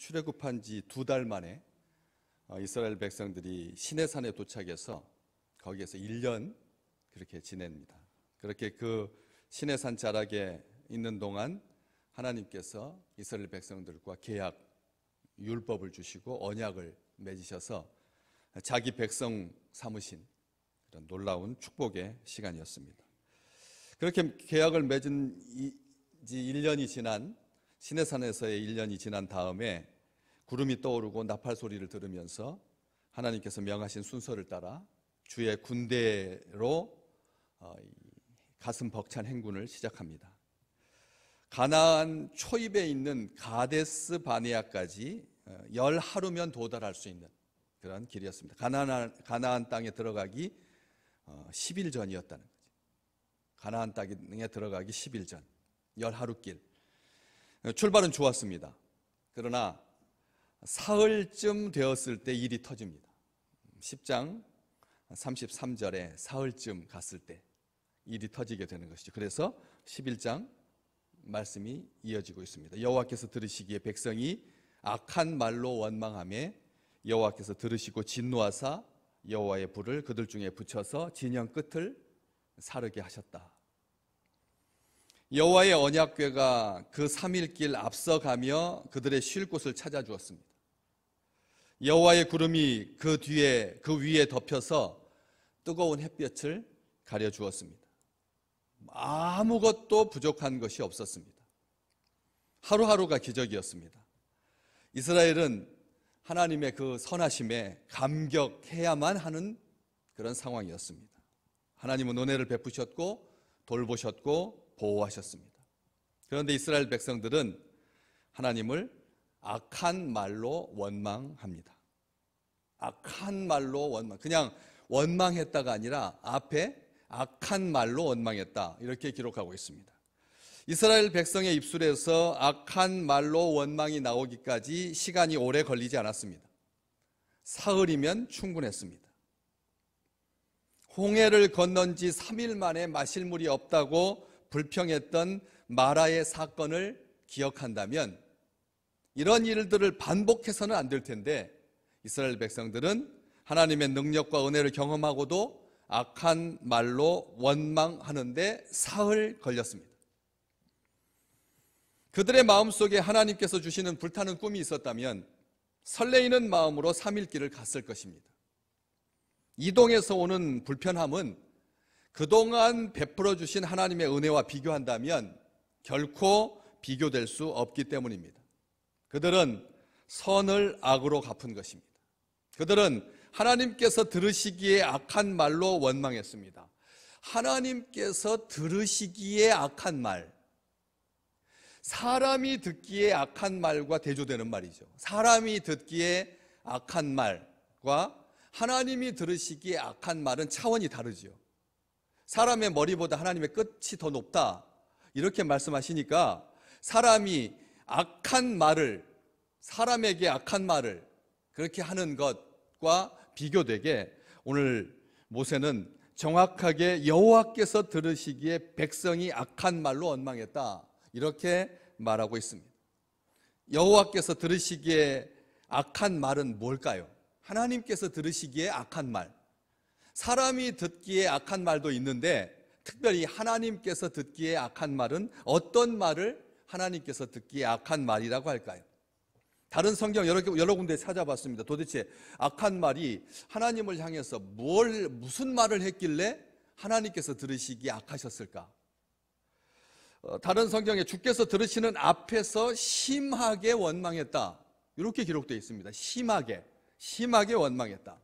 출애굽한 지 2달 만에 이스라엘 백성들이 시내산에 도착해서 거기에서 1년 그렇게 지냅니다. 그렇게 그 시내산 자락에 있는 동안 하나님께서 이스라엘 백성들과 계약, 율법을 주시고 언약을 맺으셔서 자기 백성 삼으신 그런 놀라운 축복의 시간이었습니다. 그렇게 계약을 맺은 지 1년이 지난 시내산에서의 1년이 지난 다음에 구름이 떠오르고 나팔 소리를 들으면서 하나님께서 명하신 순서를 따라 주의 군대로 가슴 벅찬 행군을 시작합니다. 가나안 초입에 있는 가데스 바네아까지 10하루면 도달할 수 있는 그런 길이었습니다. 가나안 땅에 들어가기 10일 전이었다는 거죠. 가나안 땅에 들어가기 10일 전, 10하루 길. 출발은 좋았습니다. 그러나 사흘쯤 되었을 때 일이 터집니다. 10장 33절에 사흘쯤 갔을 때 일이 터지게 되는 것이죠. 그래서 11장 말씀이 이어지고 있습니다. 여호와께서 들으시기에 백성이 악한 말로 원망하며 여호와께서 들으시고 진노하사 여호와의 불을 그들 중에 붙여서 진영 끝을 사르게 하셨다. 여호와의 언약궤가 그 3일 길 앞서가며 그들의 쉴 곳을 찾아주었습니다. 여호와의 구름이 그 위에 덮여서 뜨거운 햇볕을 가려주었습니다. 아무것도 부족한 것이 없었습니다. 하루하루가 기적이었습니다. 이스라엘은 하나님의 그 선하심에 감격해야만 하는 그런 상황이었습니다. 하나님은 은혜를 베푸셨고 돌보셨고 보호하셨습니다. 그런데 이스라엘 백성들은 하나님을 악한 말로 원망합니다. 악한 말로 원망, 그냥 원망했다가 아니라 앞에 악한 말로 원망했다, 이렇게 기록하고 있습니다. 이스라엘 백성의 입술에서 악한 말로 원망이 나오기까지 시간이 오래 걸리지 않았습니다. 사흘이면 충분했습니다. 홍해를 건넌 지 3일 만에 마실 물이 없다고 불평했던 마라의 사건을 기억한다면 이런 일들을 반복해서는 안 될 텐데 이스라엘 백성들은 하나님의 능력과 은혜를 경험하고도 악한 말로 원망하는데 사흘 걸렸습니다. 그들의 마음속에 하나님께서 주시는 불타는 꿈이 있었다면 설레이는 마음으로 3일 길을 갔을 것입니다. 이동에서 오는 불편함은 그동안 베풀어 주신 하나님의 은혜와 비교한다면 결코 비교될 수 없기 때문입니다. 그들은 선을 악으로 갚은 것입니다. 그들은 하나님께서 들으시기에 악한 말로 원망했습니다. 하나님께서 들으시기에 악한 말, 사람이 듣기에 악한 말과 대조되는 말이죠. 사람이 듣기에 악한 말과 하나님이 들으시기에 악한 말은 차원이 다르죠. 사람의 머리보다 하나님의 끝이 더 높다, 이렇게 말씀하시니까 사람이 악한 말을, 사람에게 악한 말을 그렇게 하는 것과 비교되게 오늘 모세는 정확하게 여호와께서 들으시기에 백성이 악한 말로 원망했다, 이렇게 말하고 있습니다. 여호와께서 들으시기에 악한 말은 뭘까요? 하나님께서 들으시기에 악한 말, 사람이 듣기에 악한 말도 있는데 특별히 하나님께서 듣기에 악한 말은 어떤 말을 하나님께서 듣기에 악한 말이라고 할까요? 다른 성경 여러 군데 찾아봤습니다. 도대체 악한 말이 하나님을 향해서 무슨 말을 했길래 하나님께서 들으시기에 악하셨을까? 다른 성경에 주께서 들으시는 앞에서 심하게 원망했다, 이렇게 기록되어 있습니다. 심하게 원망했다.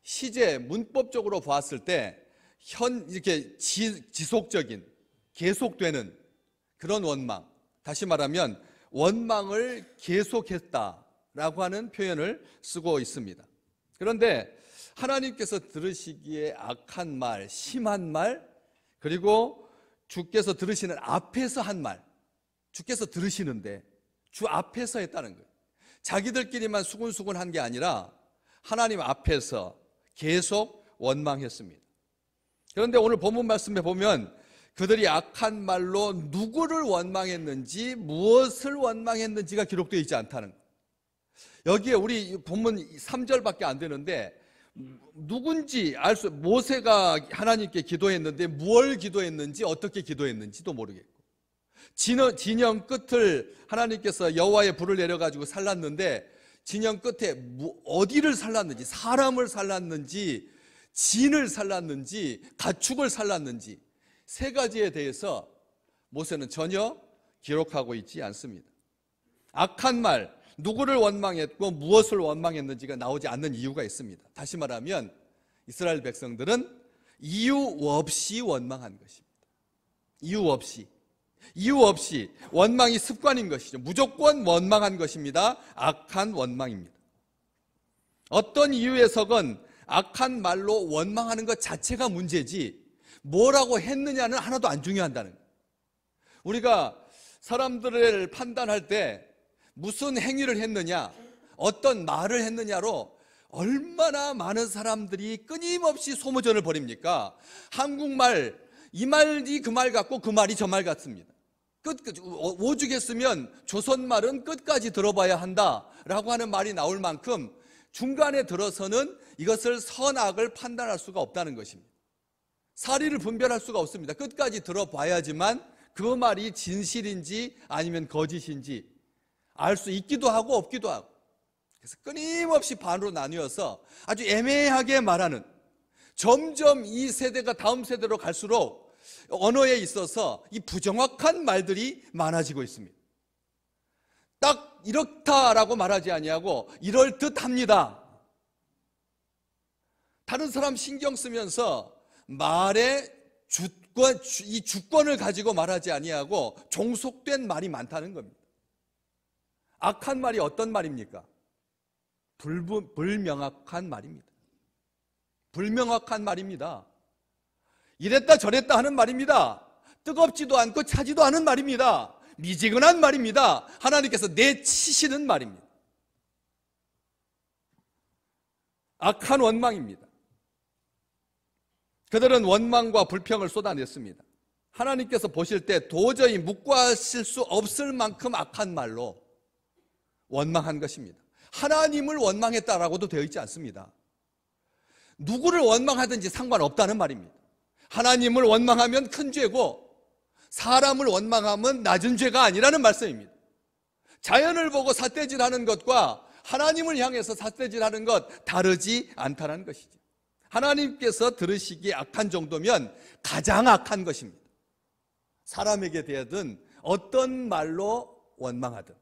시제 문법적으로 보았을 때 이렇게 지속적인, 계속되는 그런 원망, 다시 말하면 원망을 계속했다라고 하는 표현을 쓰고 있습니다. 그런데 하나님께서 들으시기에 악한 말, 심한 말, 그리고 주께서 들으시는 앞에서 한 말, 주께서 들으시는데 주 앞에서 했다는 거예요. 자기들끼리만 수군수군 한 게 아니라 하나님 앞에서 계속 원망했습니다. 그런데 오늘 본문 말씀에 보면 그들이 악한 말로 누구를 원망했는지, 무엇을 원망했는지가 기록되어 있지 않다는 거예요. 여기에 우리 본문 3절밖에 안 되는데 누군지 모세가 하나님께 기도했는데 무엇을 기도했는지 어떻게 기도했는지도 모르겠고, 진영 끝을 하나님께서 여호와의 불을 내려가지고 살랐는데 진영 끝에 어디를 살랐는지, 사람을 살랐는지, 진을 살랐는지, 가축을 살랐는지 세 가지에 대해서 모세는 전혀 기록하고 있지 않습니다. 악한 말, 누구를 원망했고 무엇을 원망했는지가 나오지 않는 이유가 있습니다. 다시 말하면 이스라엘 백성들은 이유 없이 원망한 것입니다. 이유 없이 원망이 습관인 것이죠. 무조건 원망한 것입니다. 악한 원망입니다. 어떤 이유에서건 악한 말로 원망하는 것 자체가 문제지 뭐라고 했느냐는 하나도 안 중요하다는 거예요. 우리가 사람들을 판단할 때 무슨 행위를 했느냐, 어떤 말을 했느냐로 얼마나 많은 사람들이 끊임없이 소모전을 벌입니까? 한국말, 이 말이 그 말 같고 그 말이 저 말 같습니다. 오죽했으면 조선말은 끝까지 들어봐야 한다라고 하는 말이 나올 만큼 중간에 들어서는 이것을 선악을 판단할 수가 없다는 것입니다. 사리를 분별할 수가 없습니다. 끝까지 들어봐야지만 그 말이 진실인지 아니면 거짓인지 알 수 있기도 하고 없기도 하고, 그래서 끊임없이 반으로 나뉘어서 아주 애매하게 말하는, 점점 이 세대가 다음 세대로 갈수록 언어에 있어서 이 부정확한 말들이 많아지고 있습니다. 딱 이렇다라고 말하지 아니하고 이럴 듯합니다. 다른 사람 신경 쓰면서 말의 이 주권을 가지고 말하지 아니하고 종속된 말이 많다는 겁니다. 악한 말이 어떤 말입니까? 불명확한 말입니다. 불명확한 말입니다. 이랬다 저랬다 하는 말입니다. 뜨겁지도 않고 차지도 않은 말입니다. 미지근한 말입니다. 하나님께서 내치시는 말입니다. 악한 원망입니다. 그들은 원망과 불평을 쏟아냈습니다. 하나님께서 보실 때 도저히 묵과하실 수 없을 만큼 악한 말로 원망한 것입니다. 하나님을 원망했다라고도 되어 있지 않습니다. 누구를 원망하든지 상관없다는 말입니다. 하나님을 원망하면 큰 죄고 사람을 원망하면 낮은 죄가 아니라는 말씀입니다. 자연을 보고 삿대질하는 것과 하나님을 향해서 삿대질하는 것 다르지 않다는 것이죠. 하나님께서 들으시기에 악한 정도면 가장 악한 것입니다. 사람에게 대하든 어떤 말로 원망하든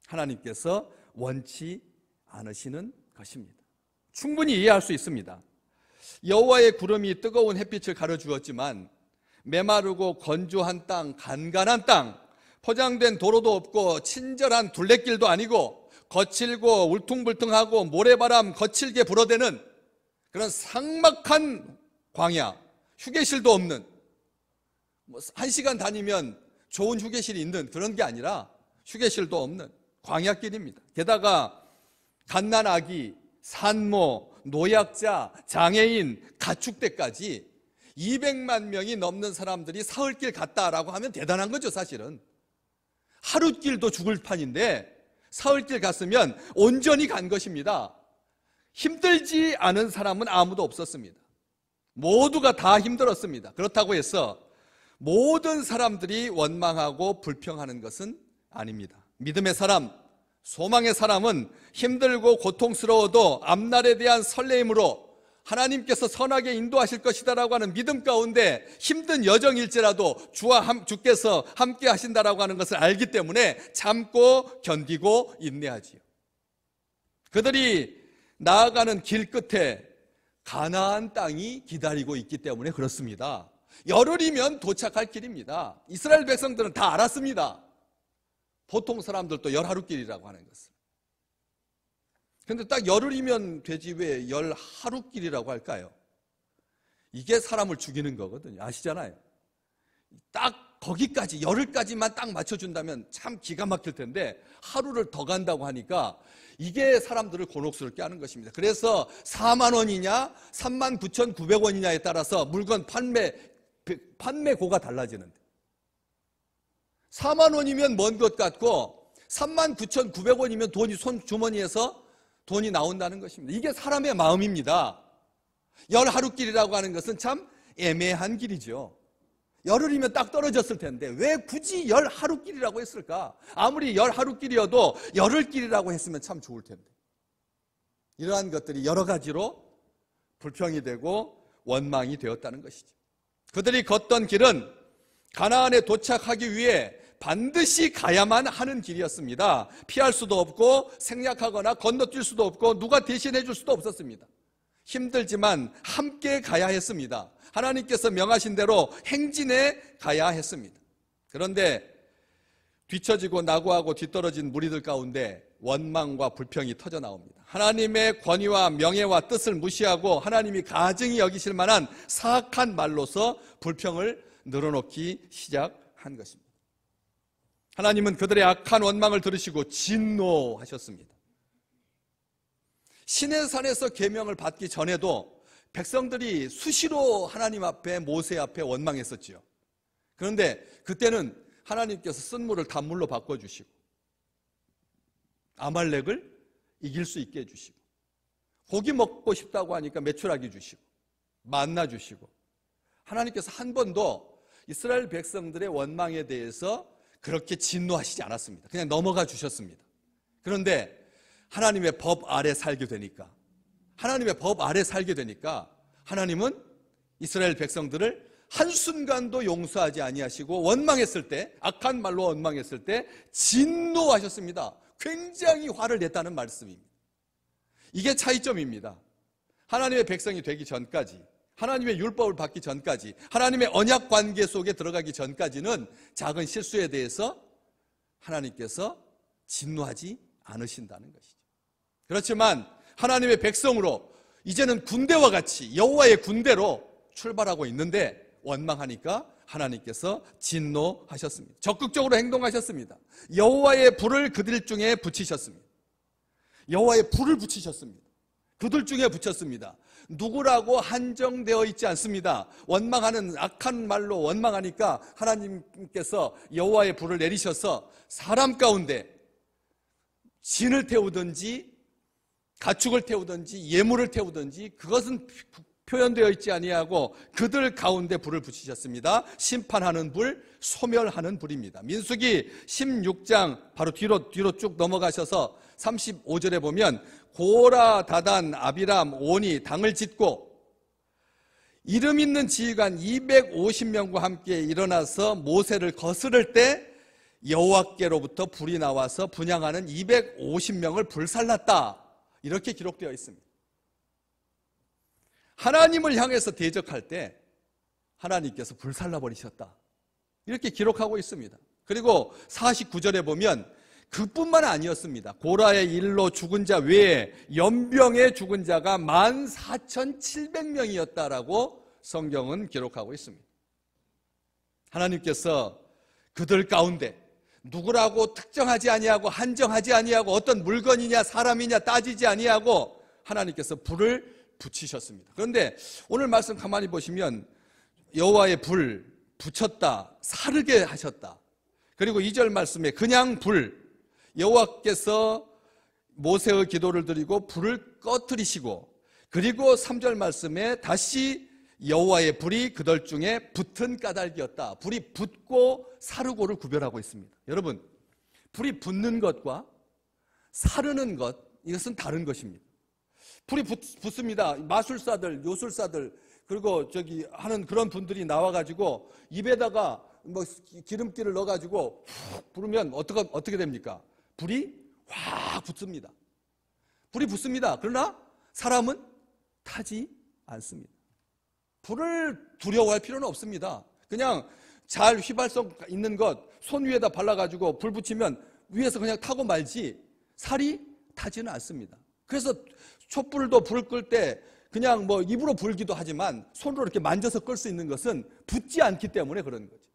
하나님께서 원치 않으시는 것입니다. 충분히 이해할 수 있습니다. 여호와의 구름이 뜨거운 햇빛을 가려주었지만 메마르고 건조한 땅, 간간한 땅, 포장된 도로도 없고 친절한 둘레길도 아니고 거칠고 울퉁불퉁하고 모래바람 거칠게 불어대는 그런 삭막한 광야, 휴게실도 없는, 1시간 다니면 좋은 휴게실이 있는 그런 게 아니라 휴게실도 없는 광야길입니다. 게다가 갓난아기, 산모, 노약자, 장애인, 가축대까지 200만 명이 넘는 사람들이 사흘길 갔다라고 하면 대단한 거죠. 사실은 하루길도 죽을 판인데 사흘길 갔으면 온전히 간 것입니다. 힘들지 않은 사람은 아무도 없었습니다. 모두가 다 힘들었습니다. 그렇다고 해서 모든 사람들이 원망하고 불평하는 것은 아닙니다. 믿음의 사람, 소망의 사람은 힘들고 고통스러워도 앞날에 대한 설레임으로 하나님께서 선하게 인도하실 것이다라고 하는 믿음 가운데 힘든 여정일지라도 주께서 함께 하신다라고 하는 것을 알기 때문에 참고 견디고 인내하지요. 그들이 나아가는 길 끝에 가나안 땅이 기다리고 있기 때문에 그렇습니다. 열흘이면 도착할 길입니다. 이스라엘 백성들은 다 알았습니다. 보통 사람들도 열하루길이라고 하는 것을. 그런데 딱 열흘이면 되지 왜 열하루길이라고 할까요? 이게 사람을 죽이는 거거든요. 아시잖아요. 딱 거기까지 열흘까지만 딱 맞춰준다면 참 기가 막힐 텐데 하루를 더 간다고 하니까 이게 사람들을 곤혹스럽게 하는 것입니다. 그래서 4만 원이냐 39,900원이냐에 따라서 물건 판매고가 달라지는데 4만 원이면 먼 것 같고 39,900원이면 돈이 손 주머니에서 돈이 나온다는 것입니다. 이게 사람의 마음입니다. 열 하루길이라고 하는 것은 참 애매한 길이죠. 열흘이면 딱 떨어졌을 텐데 왜 굳이 열 하루길이라고 했을까? 아무리 열 하루길이어도 열흘길이라고 했으면 참 좋을 텐데. 이러한 것들이 여러 가지로 불평이 되고 원망이 되었다는 것이죠. 그들이 걷던 길은 가나안에 도착하기 위해 반드시 가야만 하는 길이었습니다. 피할 수도 없고 생략하거나 건너뛸 수도 없고 누가 대신해 줄 수도 없었습니다. 힘들지만 함께 가야 했습니다. 하나님께서 명하신 대로 행진해 가야 했습니다. 그런데 뒤처지고 낙오하고 뒤떨어진 무리들 가운데 원망과 불평이 터져 나옵니다. 하나님의 권위와 명예와 뜻을 무시하고 하나님이 가증히 여기실 만한 사악한 말로서 불평을 늘어놓기 시작한 것입니다. 하나님은 그들의 악한 원망을 들으시고 진노하셨습니다. 시내산에서 계명을 받기 전에도 백성들이 수시로 하나님 앞에 모세 앞에 원망했었지요. 그런데 그때는 하나님께서 쓴물을 단물로 바꿔주시고 아말렉을 이길 수 있게 해주시고 고기 먹고 싶다고 하니까 메추라기 주시고 만나 주시고 하나님께서 한 번도 이스라엘 백성들의 원망에 대해서 그렇게 진노하시지 않았습니다. 그냥 넘어가 주셨습니다. 그런데 하나님의 법 아래 살게 되니까 하나님은 이스라엘 백성들을 한순간도 용서하지 아니하시고 원망했을 때, 악한 말로 원망했을 때 진노하셨습니다. 굉장히 화를 냈다는 말씀입니다. 이게 차이점입니다. 하나님의 백성이 되기 전까지, 하나님의 율법을 받기 전까지, 하나님의 언약 관계 속에 들어가기 전까지는 작은 실수에 대해서 하나님께서 진노하지 않으신다는 것이죠. 그렇지만 하나님의 백성으로 이제는 군대와 같이 여호와의 군대로 출발하고 있는데 원망하니까 하나님께서 진노하셨습니다. 적극적으로 행동하셨습니다. 여호와의 불을 그들 중에 붙이셨습니다. 여호와의 불을 붙이셨습니다. 그들 중에 붙였습니다. 누구라고 한정되어 있지 않습니다. 원망하는 악한 말로 원망하니까 하나님께서 여호와의 불을 내리셔서 사람 가운데 진을 태우든지 가축을 태우든지 예물을 태우든지 그것은 표현되어 있지 아니하고 그들 가운데 불을 붙이셨습니다. 심판하는 불, 소멸하는 불입니다. 민수기 16장 바로 뒤로 쭉 넘어가셔서 35절에 보면 고라, 다단, 아비람, 오니 당을 짓고 이름 있는 지휘관 250명과 함께 일어나서 모세를 거스를 때 여호와께로부터 불이 나와서 분향하는 250명을 불살랐다. 이렇게 기록되어 있습니다. 하나님을 향해서 대적할 때 하나님께서 불살라버리셨다. 이렇게 기록하고 있습니다. 그리고 49절에 보면 그뿐만 아니었습니다. 고라의 일로 죽은 자 외에 연병에 죽은 자가 14,700명이었다라고 성경은 기록하고 있습니다. 하나님께서 그들 가운데 누구라고 특정하지 아니하고 한정하지 아니하고 어떤 물건이냐 사람이냐 따지지 아니하고 하나님께서 불을 붙이셨습니다. 그런데 오늘 말씀 가만히 보시면 여호와의 불 붙였다, 사르게 하셨다. 그리고 2절 말씀에 그냥 불, 여호와께서 모세의 기도를 드리고 불을 꺼뜨리시고, 그리고 3절 말씀에 다시 여호와의 불이 그들 중에 붙은 까닭이었다. 불이 붙고 사르고를 구별하고 있습니다. 여러분, 불이 붙는 것과 사르는 것, 이것은 다른 것입니다. 불이 붙습니다. 마술사들, 요술사들, 그리고 하는 그런 분들이 나와가지고 입에다가 뭐 기름기를 넣어가지고 훅 부르면 어떻게 됩니까? 불이 확 붙습니다. 불이 붙습니다. 그러나 사람은 타지 않습니다. 불을 두려워할 필요는 없습니다. 그냥 잘 휘발성 있는 것 손 위에다 발라가지고 불 붙이면 위에서 그냥 타고 말지 살이 타지는 않습니다. 그래서 촛불도 불을 끌 때 그냥 뭐 입으로 불기도 하지만 손으로 이렇게 만져서 끌 수 있는 것은 붙지 않기 때문에 그런 거죠.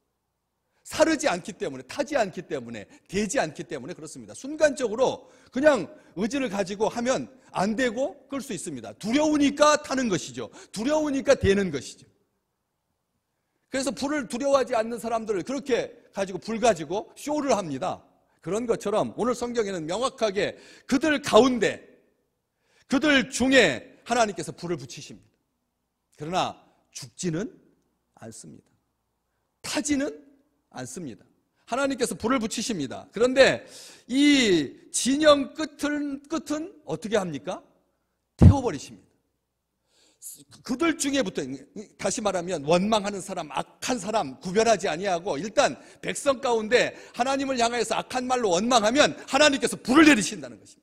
사르지 않기 때문에, 타지 않기 때문에, 되지 않기 때문에 그렇습니다. 순간적으로 그냥 의지를 가지고 하면 안 되고 끌 수 있습니다. 두려우니까 타는 것이죠. 두려우니까 되는 것이죠. 그래서 불을 두려워하지 않는 사람들을 그렇게 가지고 불 가지고 쇼를 합니다. 그런 것처럼 오늘 성경에는 명확하게 그들 가운데, 그들 중에 하나님께서 불을 붙이십니다. 그러나 죽지는 않습니다. 타지는 않습니다. 하나님께서 불을 붙이십니다. 그런데 이 진영 끝은 어떻게 합니까? 태워버리십니다. 그들 중에부터, 다시 말하면 원망하는 사람, 악한 사람 구별하지 아니하고 일단 백성 가운데 하나님을 향해서 악한 말로 원망하면 하나님께서 불을 내리신다는 것입니다.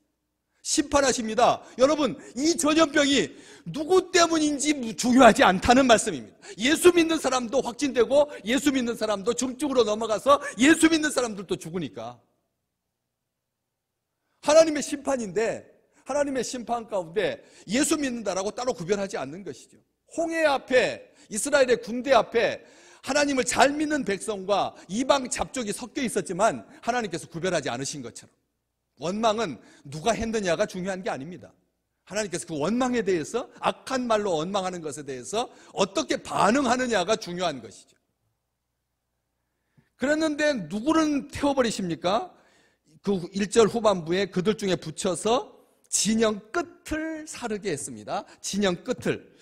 심판하십니다. 여러분, 이 전염병이 누구 때문인지 중요하지 않다는 말씀입니다. 예수 믿는 사람도 확진되고 예수 믿는 사람도 중증으로 넘어가서 예수 믿는 사람들도 죽으니까 하나님의 심판인데, 하나님의 심판 가운데 예수 믿는다라고 따로 구별하지 않는 것이죠. 홍해 앞에, 이스라엘의 군대 앞에 하나님을 잘 믿는 백성과 이방 잡족이 섞여 있었지만 하나님께서 구별하지 않으신 것처럼 원망은 누가 했느냐가 중요한 게 아닙니다. 하나님께서 그 원망에 대해서, 악한 말로 원망하는 것에 대해서 어떻게 반응하느냐가 중요한 것이죠. 그랬는데 누구는 태워버리십니까? 그 1절 후반부에 그들 중에 붙여서 진영 끝을 사르게 했습니다. 진영 끝을.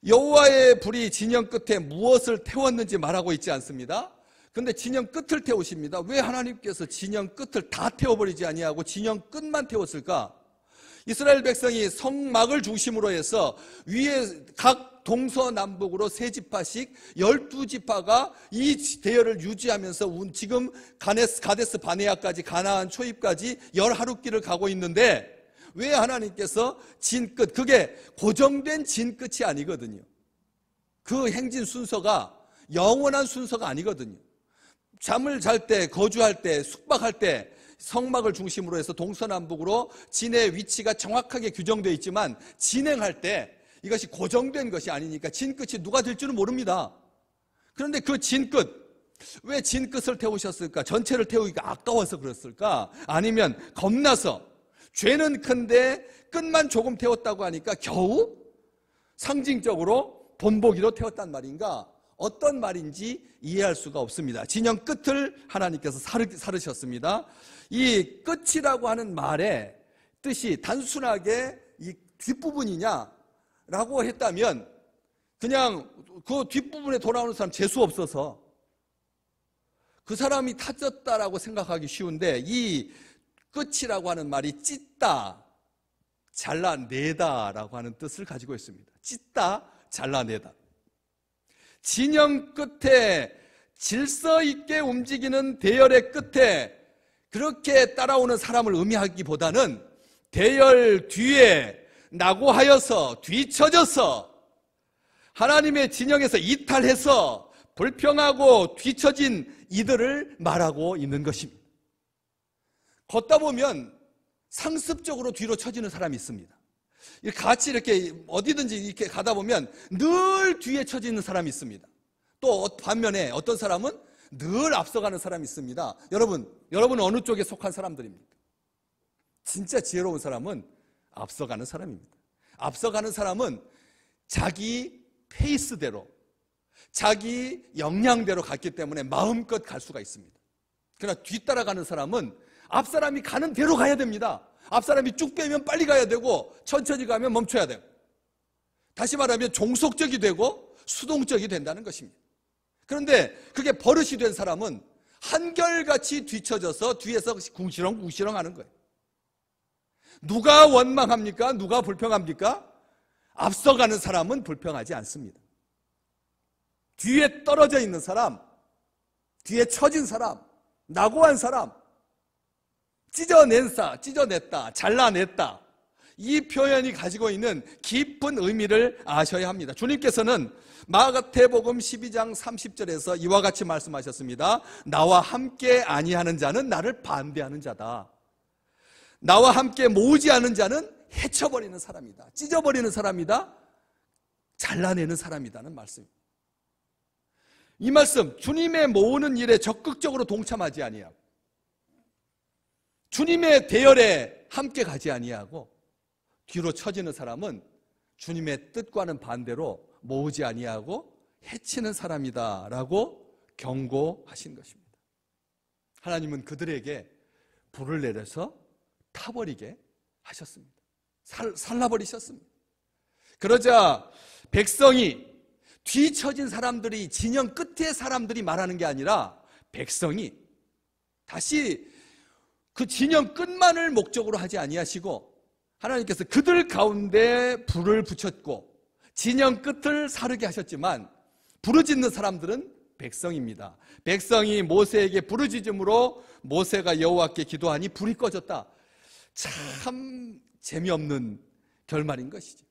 여호와의 불이 진영 끝에 무엇을 태웠는지 말하고 있지 않습니다. 근데 진영 끝을 태우십니다. 왜 하나님께서 진영 끝을 다 태워버리지 아니하고 진영 끝만 태웠을까? 이스라엘 백성이 성막을 중심으로 해서 위에 각 동서남북으로 3지파씩 12지파가 이 대열을 유지하면서 지금 가데스 바네아까지, 가나안 초입까지 10하루길을 가고 있는데 왜 하나님께서 진끝, 그게 고정된 진끝이 아니거든요. 그 행진 순서가 영원한 순서가 아니거든요. 잠을 잘 때, 거주할 때, 숙박할 때 성막을 중심으로 해서 동서남북으로 진의 위치가 정확하게 규정되어 있지만 진행할 때 이것이 고정된 것이 아니니까 진끝이 누가 될지는 모릅니다. 그런데 그 진끝, 왜 진끝을 태우셨을까? 전체를 태우기가 아까워서 그랬을까? 아니면 겁나서, 죄는 큰데 끝만 조금 태웠다고 하니까 겨우 상징적으로 본보기로 태웠단 말인가? 어떤 말인지 이해할 수가 없습니다. 진영 끝을 하나님께서 사르셨습니다. 이 끝이라고 하는 말의 뜻이 단순하게 이 뒷부분이냐라고 했다면 그냥 그 뒷부분에 돌아오는 사람 재수 없어서 그 사람이 타졌다라고 생각하기 쉬운데, 이 끝이라고 하는 말이 찢다, 잘라내다라고 하는 뜻을 가지고 있습니다. 찢다, 잘라내다. 진영 끝에 질서 있게 움직이는 대열의 끝에 그렇게 따라오는 사람을 의미하기보다는 대열 뒤에 낙오하여서 뒤처져서 하나님의 진영에서 이탈해서 불평하고 뒤처진 이들을 말하고 있는 것입니다. 걷다 보면 상습적으로 뒤로 처지는 사람이 있습니다. 같이 이렇게 어디든지 이렇게 가다 보면 늘 뒤에 처지는 사람이 있습니다. 또 반면에 어떤 사람은 늘 앞서가는 사람이 있습니다. 여러분은 어느 쪽에 속한 사람들입니까? 진짜 지혜로운 사람은 앞서가는 사람입니다. 앞서가는 사람은 자기 페이스대로, 자기 역량대로 갔기 때문에 마음껏 갈 수가 있습니다. 그러나 뒤따라가는 사람은 앞사람이 가는 대로 가야 됩니다. 앞사람이 쭉 빼면 빨리 가야 되고 천천히 가면 멈춰야 되고, 다시 말하면 종속적이 되고 수동적이 된다는 것입니다. 그런데 그게 버릇이 된 사람은 한결같이 뒤처져서 뒤에서 궁시렁궁시렁 하는 거예요. 누가 원망합니까? 누가 불평합니까? 앞서가는 사람은 불평하지 않습니다. 뒤에 떨어져 있는 사람, 뒤에 처진 사람, 낙오한 사람, 찢어냈다, 잘라냈다, 이 표현이 가지고 있는 깊은 의미를 아셔야 합니다. 주님께서는 마가복음 12장 30절에서 이와 같이 말씀하셨습니다. 나와 함께 아니하는 자는 나를 반대하는 자다. 나와 함께 모으지 않은 자는 해쳐버리는 사람이다, 찢어버리는 사람이다, 잘라내는 사람이다는 말씀입니다. 이 말씀, 주님의 모으는 일에 적극적으로 동참하지 아니하고 주님의 대열에 함께 가지 아니하고 뒤로 처지는 사람은 주님의 뜻과는 반대로 모으지 아니하고 해치는 사람이다 라고 경고하신 것입니다. 하나님은 그들에게 불을 내려서 타버리게 하셨습니다. 살라버리셨습니다. 그러자 백성이, 뒤처진 사람들이, 진영 끝의 사람들이 말하는 게 아니라 백성이 다시 그 진영 끝만을 목적으로 하지 아니하시고 하나님께서 그들 가운데 불을 붙였고 진영 끝을 사르게 하셨지만 부르짖는 사람들은 백성입니다. 백성이 모세에게 부르짖음으로 모세가 여호와께 기도하니 불이 꺼졌다. 참 재미없는 결말인 것이죠.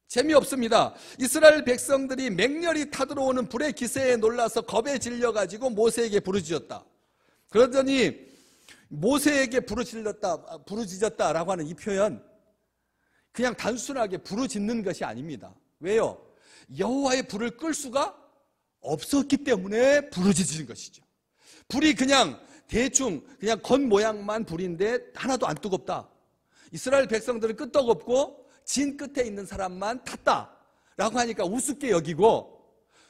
재미없습니다. 이스라엘 백성들이 맹렬히 타들어오는 불의 기세에 놀라서 겁에 질려가지고 모세에게 부르짖었다. 그러더니 모세에게 부르짖었다라고 하는 이 표현, 그냥 단순하게 부르짖는 것이 아닙니다. 왜요? 여호와의 불을 끌 수가 없었기 때문에 부르짖는 것이죠. 불이 그냥 대충 그냥 겉모양만 불인데 하나도 안 뜨겁다. 이스라엘 백성들은 끄떡없고 진 끝에 있는 사람만 탔다라고 하니까 우습게 여기고,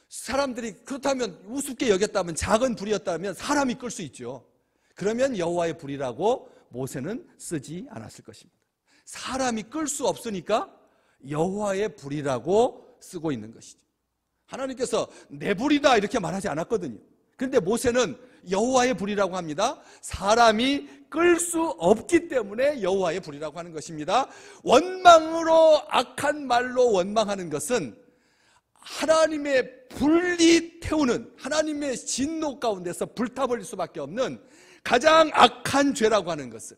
사람들이 그렇다면 우습게 여겼다면, 작은 불이었다면 사람이 끌 수 있죠. 그러면 여호와의 불이라고 모세는 쓰지 않았을 것입니다. 사람이 끌 수 없으니까 여호와의 불이라고 쓰고 있는 것이죠. 하나님께서 내 불이다 이렇게 말하지 않았거든요. 그런데 모세는 여호와의 불이라고 합니다. 사람이 끌 수 없기 때문에 여호와의 불이라고 하는 것입니다. 원망으로, 악한 말로 원망하는 것은 하나님의 불이 태우는, 하나님의 진노 가운데서 불타버릴 수밖에 없는 가장 악한 죄라고 하는 것을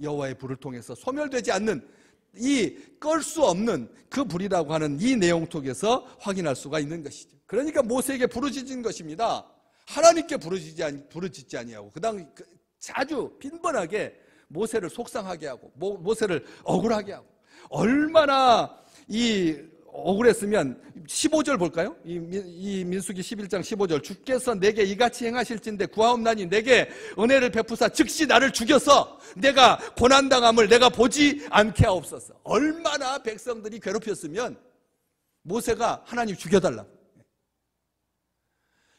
여호와의 불을 통해서 소멸되지 않는, 이 끌 수 없는 그 불이라고 하는 이 내용 속에서 확인할 수가 있는 것이죠. 그러니까 모세에게 부르짖은 것입니다. 하나님께 부르짖지 아니하고 그다음 자주 빈번하게 모세를 속상하게 하고 모세를 억울하게 하고, 얼마나 이 억울했으면 15절 볼까요? 이 민수기 11장 15절, 주께서 내게 이같이 행하실진대 구하옵나니 내게 은혜를 베푸사 즉시 나를 죽여서 내가 고난당함을 내가 보지 않게 하옵소서. 얼마나 백성들이 괴롭혔으면 모세가 하나님 죽여달라고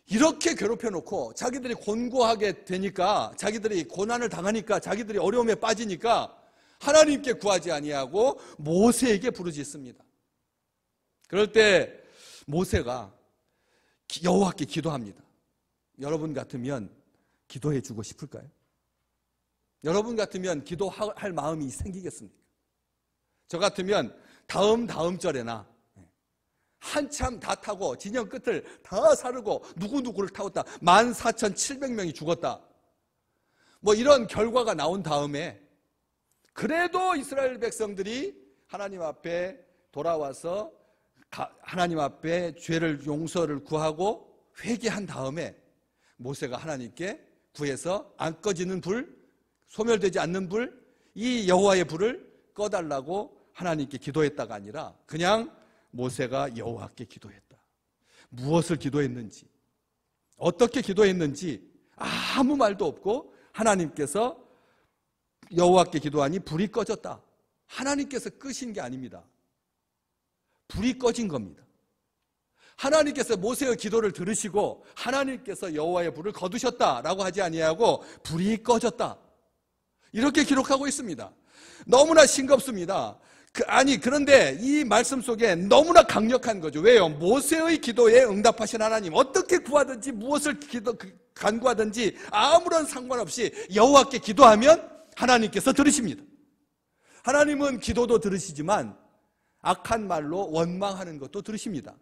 이렇게 괴롭혀놓고, 자기들이 곤고하게 되니까, 자기들이 고난을 당하니까, 자기들이 어려움에 빠지니까 하나님께 구하지 아니하고 모세에게 부르짖습니다. 그럴 때 모세가 여호와께 기도합니다. 여러분 같으면 기도해 주고 싶을까요? 여러분 같으면 기도할 마음이 생기겠습니까? 저 같으면 다음 절에나 한참 다 타고 진영 끝을 다 사르고 누구누구를 타웠다, 14,700명이 죽었다, 뭐 이런 결과가 나온 다음에 그래도 이스라엘 백성들이 하나님 앞에 돌아와서 하나님 앞에 죄를 용서를 구하고 회개한 다음에 모세가 하나님께 구해서 안 꺼지는 불, 소멸되지 않는 불, 이 여호와의 불을 꺼달라고 하나님께 기도했다가 아니라 그냥 모세가 여호와께 기도했다. 무엇을 기도했는지, 어떻게 기도했는지 아무 말도 없고 하나님께서 여호와께 기도하니 불이 꺼졌다. 하나님께서 끄신 게 아닙니다. 불이 꺼진 겁니다. 하나님께서 모세의 기도를 들으시고 하나님께서 여호와의 불을 거두셨다라고 하지 아니하고 불이 꺼졌다, 이렇게 기록하고 있습니다. 너무나 싱겁습니다. 그런데 이 말씀 속에 너무나 강력한 거죠. 왜요? 모세의 기도에 응답하신 하나님, 어떻게 구하든지 무엇을 간구하든지 아무런 상관없이 여호와께 기도하면 하나님께서 들으십니다. 하나님은 기도도 들으시지만 악한 말로 원망하는 것도 들으십니다.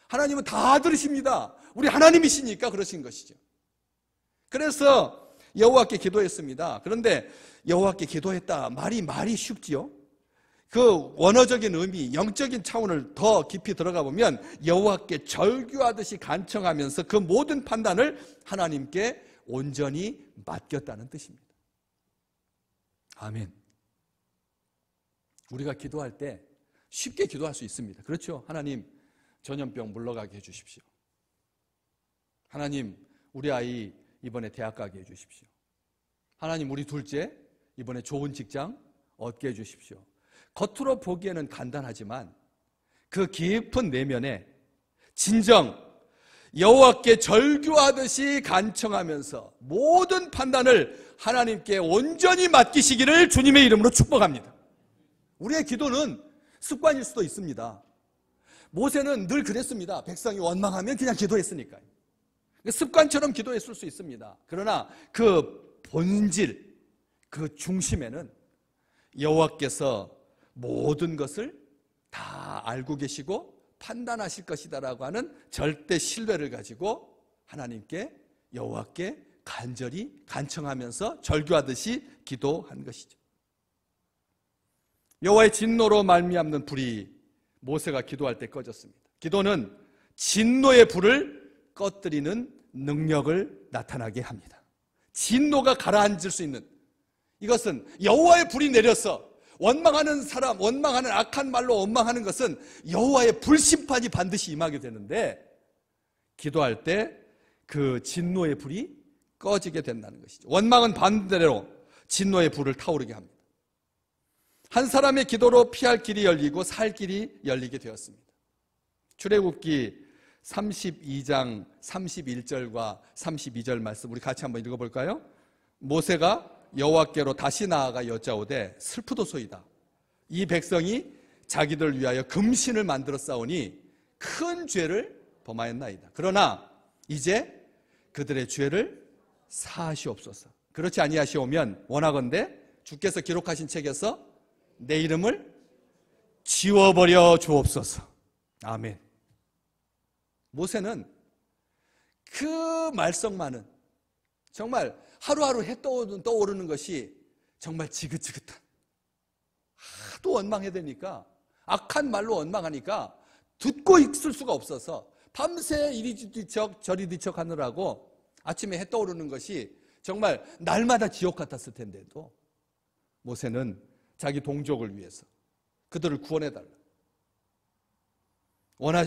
하나님은 다 들으십니다. 우리 하나님이시니까 그러신 것이죠. 그래서 여호와께 기도했습니다. 그런데 여호와께 기도했다, 말이 쉽지요. 그 원어적인 의미, 영적인 차원을 더 깊이 들어가 보면 여호와께 절규하듯이 간청하면서 그 모든 판단을 하나님께 온전히 맡겼다는 뜻입니다. 아멘. 우리가 기도할 때 쉽게 기도할 수 있습니다. 그렇죠? 하나님, 전염병 물러가게 해주십시오. 하나님, 우리 아이 이번에 대학 가게 해주십시오. 하나님, 우리 둘째 이번에 좋은 직장 얻게 해주십시오. 겉으로 보기에는 간단하지만 그 깊은 내면에 진정 여호와께 절규하듯이 간청하면서 모든 판단을 하나님께 온전히 맡기시기를 주님의 이름으로 축복합니다. 우리의 기도는 습관일 수도 있습니다. 모세는 늘 그랬습니다. 백성이 원망하면 그냥 기도했으니까요. 습관처럼 기도했을 수 있습니다. 그러나 그 본질, 그 중심에는 여호와께서 모든 것을 다 알고 계시고 판단하실 것이다라고 하는 절대 신뢰를 가지고 하나님께, 여호와께 간절히 간청하면서 절규하듯이 기도한 것이죠. 여호와의 진노로 말미암는 불이 모세가 기도할 때 꺼졌습니다. 기도는 진노의 불을 꺼뜨리는 능력을 나타나게 합니다. 진노가 가라앉을 수 있는, 이것은 여호와의 불이 내려서 원망하는 사람, 원망하는 악한 말로 원망하는 것은 여호와의 불심판이 반드시 임하게 되는데, 기도할 때 그 진노의 불이 꺼지게 된다는 것이죠. 원망은 반대로 진노의 불을 타오르게 합니다. 한 사람의 기도로 피할 길이 열리고 살 길이 열리게 되었습니다. 출애굽기 32장 31절과 32절 말씀 우리 같이 한번 읽어볼까요? 모세가 여호와께로 다시 나아가 여짜오되 슬프도소이다. 이 백성이 자기들 위하여 금신을 만들어 싸우니 큰 죄를 범하였나이다. 그러나 이제 그들의 죄를 사하시옵소서. 그렇지 아니하시오면 원하건대 주께서 기록하신 책에서 내 이름을 지워버려 주옵소서. 아멘. 모세는 그 말썽만은 정말 하루하루 해 떠오르는 것이 정말 지긋지긋한, 하도 원망해야 되니까, 악한 말로 원망하니까 듣고 있을 수가 없어서 밤새 이리 뒤척 저리 뒤척 하느라고 아침에 해 떠오르는 것이 정말 날마다 지옥 같았을 텐데도 모세는 자기 동족을 위해서 그들을 구원해달라.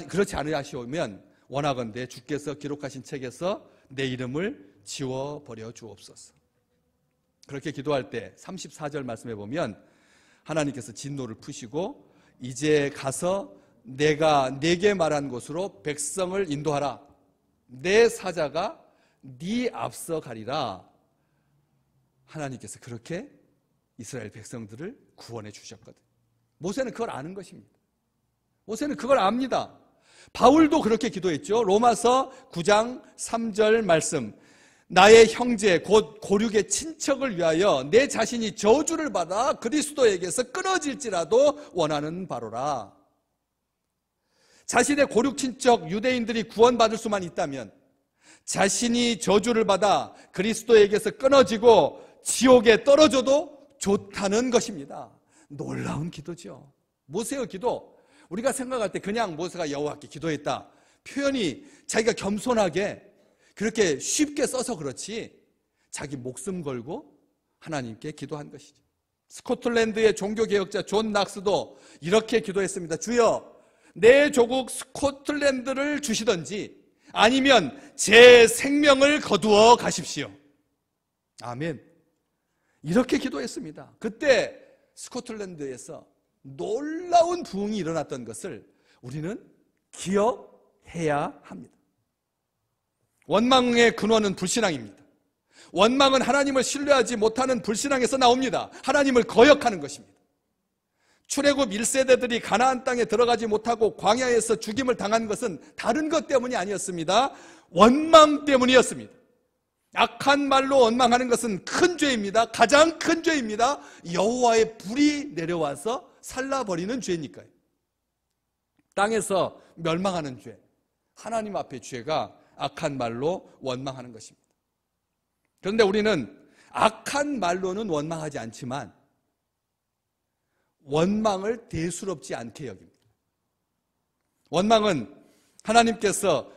그렇지 않으시오면 원하건대 주께서 기록하신 책에서 내 이름을 지워버려 주옵소서. 그렇게 기도할 때 34절 말씀해 보면 하나님께서 진노를 푸시고 이제 가서 내가 네게 말한 곳으로 백성을 인도하라. 내 사자가 네 앞서 가리라. 하나님께서 그렇게 이스라엘 백성들을 구원해 주셨거든. 모세는 그걸 아는 것입니다. 모세는 그걸 압니다. 바울도 그렇게 기도했죠. 로마서 9장 3절 말씀. 나의 형제 곧 고륙의 친척을 위하여 내 자신이 저주를 받아 그리스도에게서 끊어질지라도 원하는 바로라. 자신의 고륙 친척 유대인들이 구원받을 수만 있다면, 자신이 저주를 받아 그리스도에게서 끊어지고 지옥에 떨어져도 좋다는 것입니다. 놀라운 기도죠. 모세의 기도, 우리가 생각할 때 그냥 모세가 여호와께 기도했다 표현이 자기가 겸손하게 그렇게 쉽게 써서 그렇지, 자기 목숨 걸고 하나님께 기도한 것이죠. 스코틀랜드의 종교개혁자 존 낙스도 이렇게 기도했습니다. 주여, 내 조국 스코틀랜드를 주시든지 아니면 제 생명을 거두어 가십시오. 아멘. 이렇게 기도했습니다. 그때 스코틀랜드에서 놀라운 부흥이 일어났던 것을 우리는 기억해야 합니다. 원망의 근원은 불신앙입니다. 원망은 하나님을 신뢰하지 못하는 불신앙에서 나옵니다. 하나님을 거역하는 것입니다. 출애굽 1세대들이 가나안 땅에 들어가지 못하고 광야에서 죽임을 당한 것은 다른 것 때문이 아니었습니다. 원망 때문이었습니다. 악한 말로 원망하는 것은 큰 죄입니다. 가장 큰 죄입니다. 여호와의 불이 내려와서 살라버리는 죄니까요. 땅에서 멸망하는 죄, 하나님 앞의 죄가 악한 말로 원망하는 것입니다. 그런데 우리는 악한 말로는 원망하지 않지만 원망을 대수롭지 않게 여깁니다. 원망은 하나님께서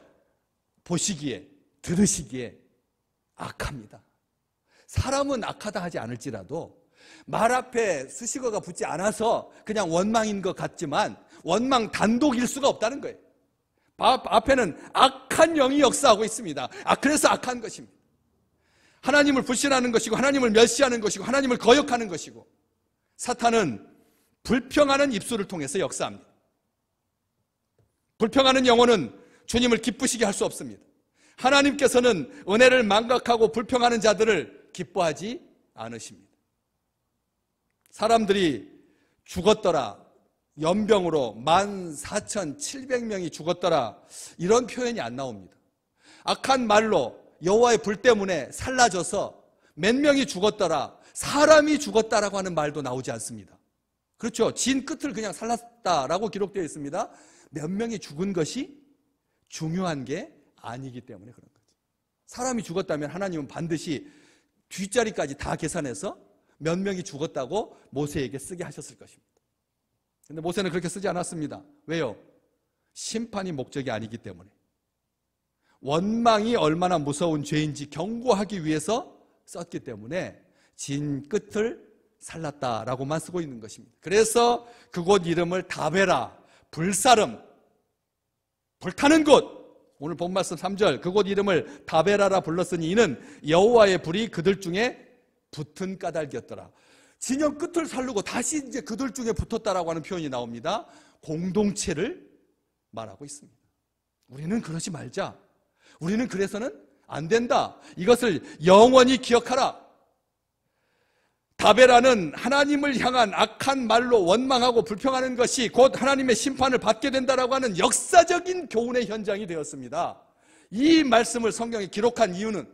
보시기에, 들으시기에 악합니다. 사람은 악하다 하지 않을지라도 말 앞에 수식어가 붙지 않아서 그냥 원망인 것 같지만 원망 단독일 수가 없다는 거예요. 앞에는 악한 영이 역사하고 있습니다. 그래서 악한 것입니다. 하나님을 불신하는 것이고 하나님을 멸시하는 것이고 하나님을 거역하는 것이고, 사탄은 불평하는 입술을 통해서 역사합니다. 불평하는 영혼은 주님을 기쁘시게 할 수 없습니다. 하나님께서는 은혜를 망각하고 불평하는 자들을 기뻐하지 않으십니다. 사람들이 죽었더라, 연병으로 14,700명이 죽었더라, 이런 표현이 안 나옵니다. 악한 말로 여호와의 불 때문에 살라져서 몇 명이 죽었더라, 사람이 죽었다라고 하는 말도 나오지 않습니다. 그렇죠. 진 끝을 그냥 살랐다라고 기록되어 있습니다. 몇 명이 죽은 것이 중요한 게 아니기 때문에 그런 거죠. 사람이 죽었다면 하나님은 반드시 뒷자리까지 다 계산해서 몇 명이 죽었다고 모세에게 쓰게 하셨을 것입니다. 그런데 모세는 그렇게 쓰지 않았습니다. 왜요? 심판이 목적이 아니기 때문에. 원망이 얼마나 무서운 죄인지 경고하기 위해서 썼기 때문에 진 끝을 살랐다라고만 쓰고 있는 것입니다. 그래서 그곳 이름을 다베라, 불사름, 불타는 곳, 오늘 본 말씀 3절, 그곳 이름을 다베라라 불렀으니 이는 여호와의 불이 그들 중에 붙은 까닭이었더라. 진영 끝을 살르고 다시 이제 그들 중에 붙었다라고 하는 표현이 나옵니다. 공동체를 말하고 있습니다. 우리는 그러지 말자. 우리는 그래서는 안 된다. 이것을 영원히 기억하라. 다베라는 하나님을 향한 악한 말로 원망하고 불평하는 것이 곧 하나님의 심판을 받게 된다라고 하는 역사적인 교훈의 현장이 되었습니다. 이 말씀을 성경에 기록한 이유는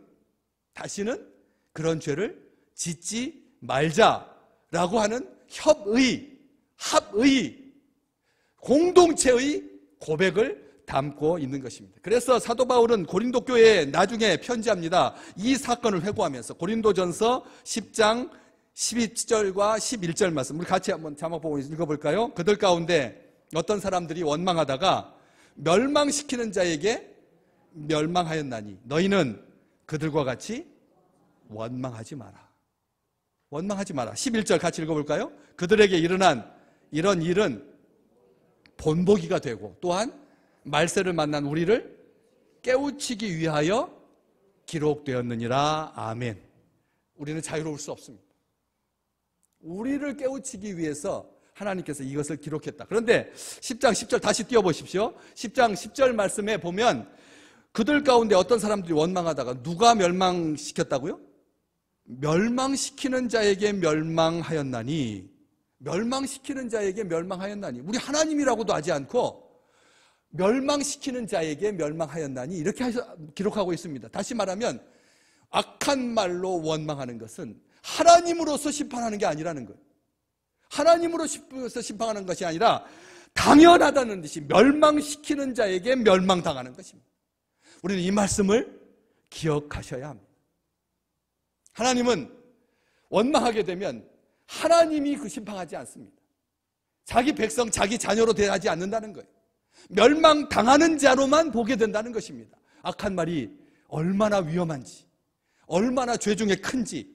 다시는 그런 죄를 짓지 말자라고 하는 협의, 합의, 공동체의 고백을 담고 있는 것입니다. 그래서 사도 바울은 고린도 교회에 나중에 편지합니다. 이 사건을 회고하면서 고린도전서 10장 12절과 11절 말씀, 우리 같이 한번 자막 보고 읽어볼까요? 그들 가운데 어떤 사람들이 원망하다가 멸망시키는 자에게 멸망하였나니 너희는 그들과 같이 원망하지 마라. 원망하지 마라. 11절 같이 읽어볼까요? 그들에게 일어난 이런 일은 본보기가 되고 또한 말세를 만난 우리를 깨우치기 위하여 기록되었느니라. 아멘. 우리는 자유로울 수 없습니다. 우리를 깨우치기 위해서 하나님께서 이것을 기록했다. 그런데 10장 10절 다시 띄워보십시오. 10장 10절 말씀에 보면 그들 가운데 어떤 사람들이 원망하다가 누가 멸망시켰다고요? 멸망시키는 자에게 멸망하였나니, 멸망시키는 자에게 멸망하였나니, 우리 하나님이라고도 하지 않고 멸망시키는 자에게 멸망하였나니 이렇게 기록하고 있습니다. 다시 말하면 악한 말로 원망하는 것은 하나님으로서 심판하는 게 아니라는 거예요. 하나님으로서 심판하는 것이 아니라 당연하다는 듯이 멸망시키는 자에게 멸망당하는 것입니다. 우리는 이 말씀을 기억하셔야 합니다. 하나님은 원망하게 되면 하나님이 그 심판하지 않습니다. 자기 백성, 자기 자녀로 대하지 않는다는 거예요. 멸망당하는 자로만 보게 된다는 것입니다. 악한 말이 얼마나 위험한지, 얼마나 죄 중에 큰지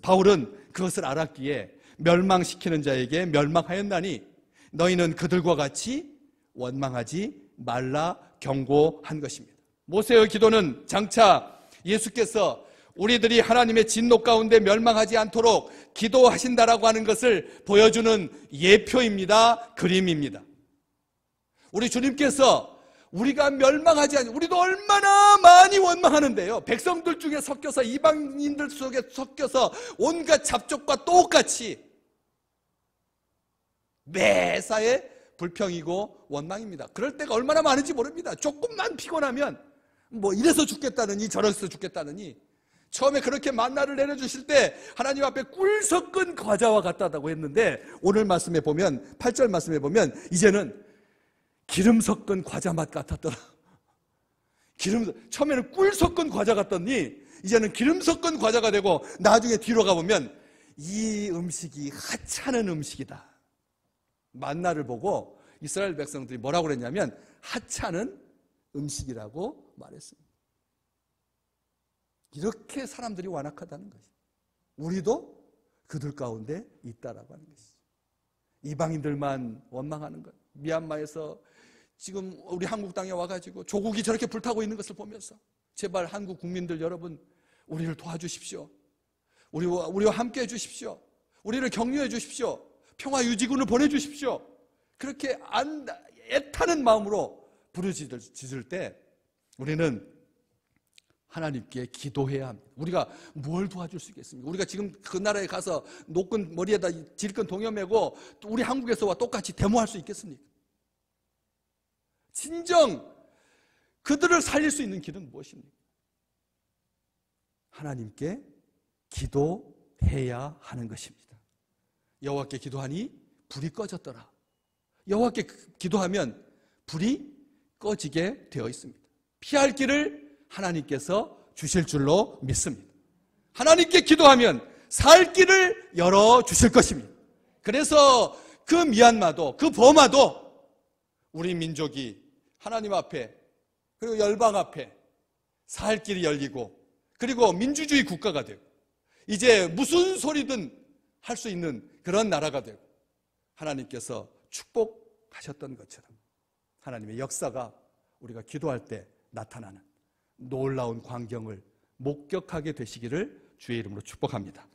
바울은 그것을 알았기에 멸망시키는 자에게 멸망하였나니 너희는 그들과 같이 원망하지 말라 경고한 것입니다. 모세의 기도는 장차 예수께서 우리들이 하나님의 진노 가운데 멸망하지 않도록 기도하신다라고 하는 것을 보여주는 예표입니다. 그림입니다. 우리 주님께서 우리가 멸망하지 않는, 우리도 얼마나 많이 원망하는데요. 백성들 중에 섞여서, 이방인들 속에 섞여서 온갖 잡족과 똑같이 매사에 불평이고 원망입니다. 그럴 때가 얼마나 많은지 모릅니다. 조금만 피곤하면 뭐 이래서 죽겠다느니 저래서 죽겠다느니, 처음에 그렇게 만나를 내려주실 때 하나님 앞에 꿀 섞은 과자와 같다고 했는데 오늘 말씀에 보면 8절 말씀에 보면 이제는 기름 섞은 과자 맛 같았더라. 처음에는 꿀 섞은 과자 같더니 이제는 기름 섞은 과자가 되고 나중에 뒤로 가보면 이 음식이 하찮은 음식이다. 만나를 보고 이스라엘 백성들이 뭐라고 그랬냐면 하찮은 음식이라고 말했습니다. 이렇게 사람들이 완악하다는 것이죠. 우리도 그들 가운데 있다라고 하는 것이죠. 이방인들만 원망하는 것. 미얀마에서 지금 우리 한국 땅에 와가지고 조국이 저렇게 불타고 있는 것을 보면서 제발 한국 국민들 여러분, 우리를 도와주십시오. 우리와 함께 해주십시오. 우리를 격려해 주십시오. 평화유지군을 보내주십시오. 그렇게 애타는 마음으로 부르짖을 때 우리는 하나님께 기도해야 합니다. 우리가 뭘 도와줄 수 있겠습니까? 우리가 지금 그 나라에 가서 노끈 머리에다 질끈 동여매고 또 우리 한국에서와 똑같이 데모할 수 있겠습니까? 진정 그들을 살릴 수 있는 길은 무엇입니까? 하나님께 기도해야 하는 것입니다. 여호와께 기도하니 불이 꺼졌더라. 여호와께 기도하면 불이 꺼지게 되어 있습니다. 피할 길을 하나님께서 주실 줄로 믿습니다. 하나님께 기도하면 살 길을 열어주실 것입니다. 그래서 그 미얀마도 그 버마도 우리 민족이 하나님 앞에 그리고 열방 앞에 살 길이 열리고 그리고 민주주의 국가가 되고 이제 무슨 소리든 할 수 있는 그런 나라가 되고 하나님께서 축복하셨던 것처럼 하나님의 역사가 우리가 기도할 때 나타나는 놀라운 광경을 목격하게 되시기를 주의 이름으로 축복합니다.